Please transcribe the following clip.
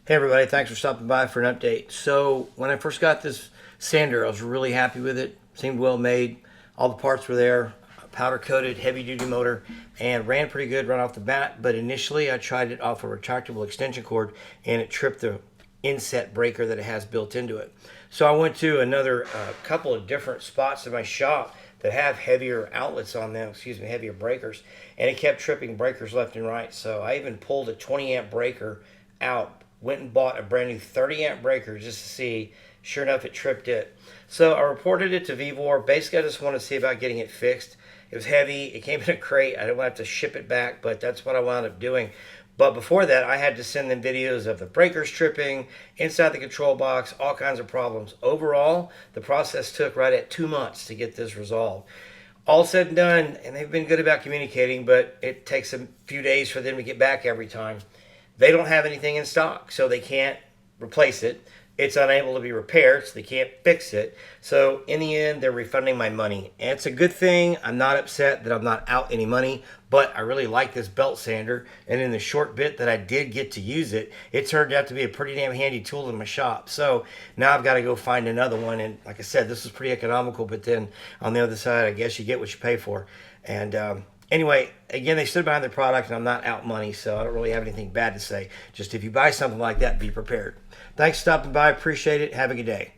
Hey everybody, thanks for stopping by for an update. So when I first got this sander, I was really happy with it. Seemed well made. All the parts were there. Powder coated, heavy duty motor, and ran pretty good right off the bat. But initially I tried it off a retractable extension cord and it tripped the inset breaker that it has built into it. So I went to another couple of different spots in my shop that have heavier outlets on them, heavier breakers, and it kept tripping breakers left and right. So I even pulled a 20 amp breaker out, went and bought a brand new 30 amp breaker just to see. Sure enough, it tripped it. So I reported it to Vevor. Basically, I just wanted to see about getting it fixed. It was heavy. It came in a crate. I didn't want to have to ship it back, but that's what I wound up doing. But before that, I had to send them videos of the breakers tripping, inside the control box, all kinds of problems. Overall, the process took right at 2 months to get this resolved. All said and done, and they've been good about communicating, but it takes a few days for them to get back every time. They don't have anything in stock, so they can't replace it. It's unable to be repaired, so they can't fix it. So in the end, they're refunding my money. And it's a good thing. I'm not upset that I'm not out any money, but I really like this belt sander. And in the short bit that I did get to use it, it turned out to be a pretty damn handy tool in my shop. So now I've got to go find another one. And like I said, this was pretty economical, but then on the other side, I guess you get what you pay for. And anyway, again, they stood behind their product, and I'm not out money, so I don't really have anything bad to say. Just if you buy something like that, be prepared. Thanks for stopping by. Appreciate it. Have a good day.